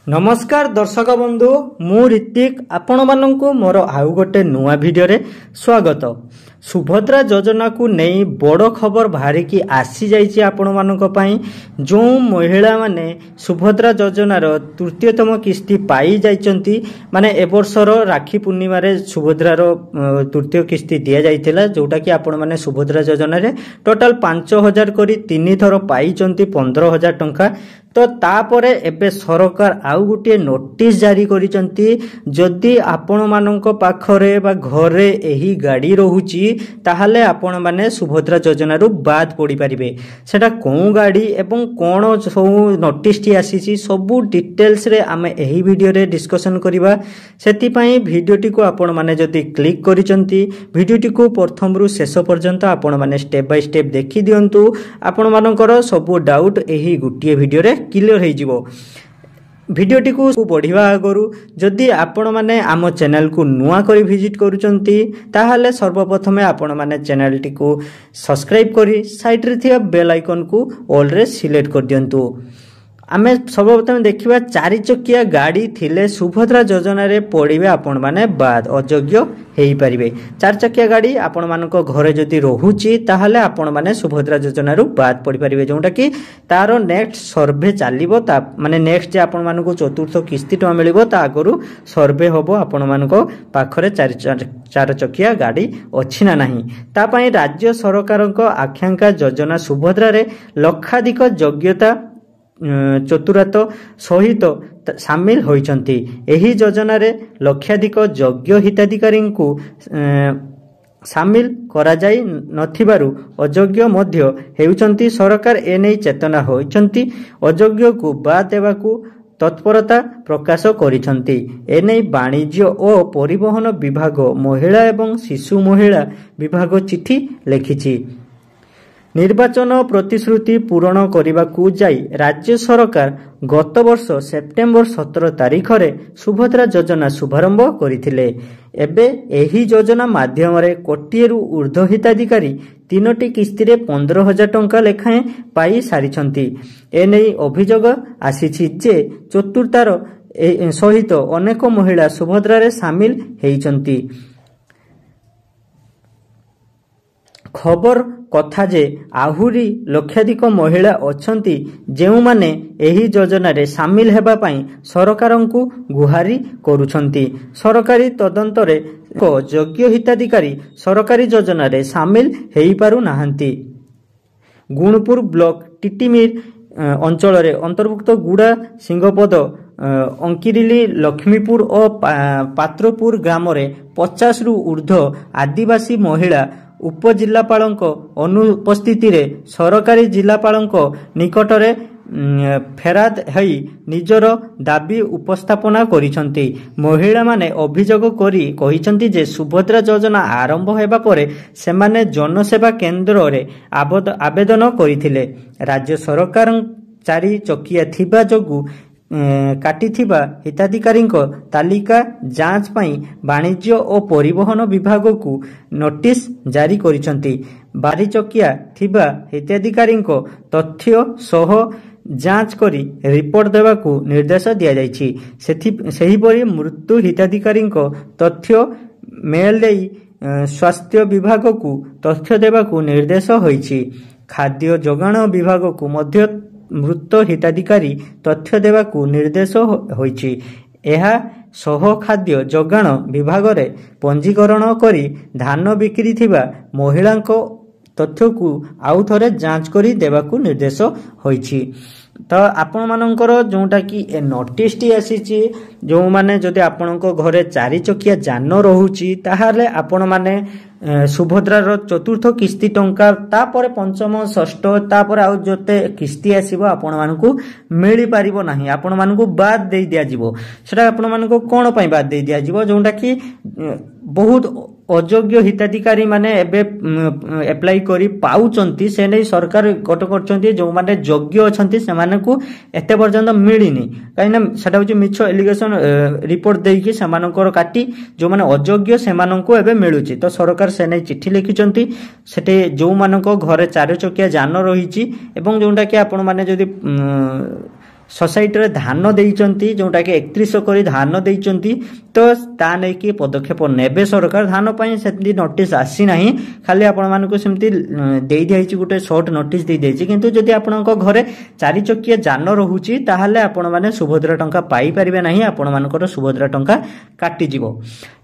नमस्कार दर्शक बंधु मु ऋतिक आपण मानकु मोर आउ गोटे नुआ वीडियो रे स्वागत। सुभद्रा योजना को नहीं बड़ खबर बाहरी की आसी जाइए आपण मानक पई। जो महिला माने सुभद्रा योजनार तृतीयतम किस्ती पाई जाइचंती माने ए वर्षर राखी पूर्णिमा रे सुभद्रार तृतीय किस्ती दिया जाइथिला जोटा कि आपण माने सुभद्रा योजना रे टोटल 5000 करी 3 थर पाइचंती 15000 टंका। तो तापरे एबे सरकार आउ गोटे नोटिस जारी करिसंती जदि आपण मानक पाखरे बा घरे एही गाड़ी रहुची ताहले आपण माने सुभद्रा योजना रु बाद पड़ी परिबे। सेटा कोउ गाड़ी एवं कोन सब नोटिस टी आसीची सब डिटेल्स रे आमे एही वीडियो रे डिस्कशन करिबा। सेति पई वीडियो टी को आपण माने जदि क्लिक करिसंती वीडियो टी को प्रथम रु शेष पर्यंत आपण माने स्टेप बाय स्टेप देखि दियंतु। आपण मानकर सब डाउट एही गुटिए वीडियो रे क्लियर हो जिवो। भिडियोटी को बढ़िया आगु जदि आपण माने आम चैनल को नुआ करी विजिट करूचंती ताहले सर्वप्रथमे आपण माने चैनल टी को सब्सक्राइब करी साइड रे थिया बेल आइकन को ऑल रे सिलेक्ट कर दियंतु। आमे सर्वप्रथम देखिबा 4 चकिया गाड़ी थिले सुभद्रा योजना रे पड़िबे आपण माने बाद अयोग्य हेई परिबे। 4 चकिया गाड़ी आपण मानको घरे जदि रहुची ताहले आपण माने सुभद्रा योजना रु बाद पड़ी परिबे जोंटा कि तारो नेक्स्ट सर्वे चालिबो ता माने नेक्स्ट जे आपण मानको चतुर्थ किस्ती ट मिलिबो ता आगरु सर्वे होबो आपण मानको पाखरे 4 चकिया गाड़ी अछि ना नाही। ता पई राज्य सरकारक आकांक्षा योजना सुभद्रा रे लक्षाधिक योग्यता चतुरत सहित सामिल होइचंती। एही योजना रे लक्षाधिक योग्य हिताधिकारी को सामिल करा जाई नथिबारु अयोग्य मध्य हेउचंती। सरकार एनै चेतना होइचंती अयोग्य को बाद देबाकू तत्परता प्रकाश करिसंती। एनै वाणिज्य और परिवहन विभाग महिला एवं शिशु महिला विभाग चिठी लिखिछि। निर्वाचन प्रतिश्रुति पूरण करने जाई राज्य सरकार गत वर्ष सेप्टेम्बर 17 तारीख रे सुभद्रा योजना शुभारंभ करथिले। एबे एही योजना माध्यम रे कोटिएरु ऊर्ध्व हिताधिकारी 3टी किस्ती रे 15000 टंका लेखाएं पाई सारिछंती। एनै अभियोग आसीछि जे चतुर्थार सहित अनेक महिला सुभद्रा रे सामिल हेइचंती। खबर कथा जे आहुरी लक्षाधिक महिला अछंती जेउ माने एही योजना रे सामिल हेबा पई सरकारंकु गुहारी करूछंती। सरकारी तदंत रे योग्य हिताधिकारी सरकारी योजना रे सामिल हेई पारु नाहंती। गुणपुर ब्लॉक टिटिमिर अंचल रे अंतर्भुक्त गुड़ा सिंहपद अंकिरिली लक्ष्मीपुर और पात्रपुर ग्राम रे 50 रु ऊर्ध्व आदिवासी महिला उपजिल्लापालक अनुपस्थिति रे सरकारी जिलापालक निकट रे फेराद हई निजर दाबी उपस्थापना करिसंती। महिला माने अभियोग करी कहिसंती जे सुभद्रा योजना आरंभ हेबा परे सेमाने जनसेवा केंद्र रे आवेदन करिथिले। राज्य सरकार 4 चकिया थिबा जोगु काटिथिबा हिताधिकारी तालिका जांच पई वाणिज्य और परिवहन विभाग को नोटिस जारी करिसंती। 12 चकिया थिबा हिताधिकारी तथ्य सह जांच करी रिपोर्ट देवाकू निर्देश दिया जायछि। सेहिपरि मृत्यु हिताधिकारी तथ्य मेल देई स्वास्थ्य विभाग को तथ्य देवाकू निर्देश होइछि। खाद्य जोगाण विभाग को मध्य मृत हिताधिकारी तथ्य देवाकू निर्देश होइछि। एहा सह खाद्य जोगाण विभाग रे पंजीकरण करी धान बिक्री थिबा महिलांको तथ्य को आउ थरे जांच करी देवाकू निर्देश होइछि। तो आपण मानकर जोटा कि ए नोटिस टी आसीछि जो माने जदि आपणको घरे 4 चकिया जान रहुछि ताहाले आपण माने सुभद्रार चतुर्थ किस्ती टंका तापर पंचम षष्ठ तापर आउ जते किस्ती आसीबो आपण मानकू मिली पारिबो नाही। आपण मानकू बाद दे दिया जिवो। सेटा आपण मानकू कोन पई बाद दे दिया जिवो जोटा कि बहुत अयोग्य हिताधिकारी माने एबे अप्लाई करी पाउचंती से नै सरकार कट करचंती जो माने योग्य अछंती से माने को एते पर्यंत मिलिनी काइना सेटा होची मिछो एलिगेशन रिपोर्ट देई कि समानकर काटी जो माने अयोग्य से माननको एबे मिलुची। तो सरकार से नै चिट्ठी लिखिचंती सेटे जो मानको घरे 4 चकिया जान रहिची एवं जोंटा कि आपण माने जदी सोसाइटी धान देइचंती जोटा कि 31 करी धान देइचंती तो ता नै कि पदक्षेप नेबे सरकार धान पई सेति नोटिस आसी नाही खाली आपण मानको सेमति देई दियाइछि गुटे शॉर्ट नोटिस देई देछि किंतु जदि आपणको घरे 4 चक्किया जान रहुछि ताहाले आपण माने सुभद्रा टंका पाई परिबे नाही आपण मानकर सुभद्रा टंका काटि जिवो।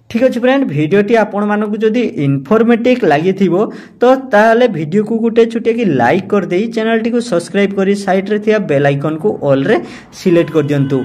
ठीक अच्छे फ्रेंड भिडियोटी आपण मानक जदि इनफॉर्मेटिव लगी तो ताहले वीडियो को गोटे छुटिया कि लाइक कर दे चैनल टी को सब्सक्राइब करी साइड रे थिया बेल आइकन को ऑल रे सिलेक्ट कर दियंतु।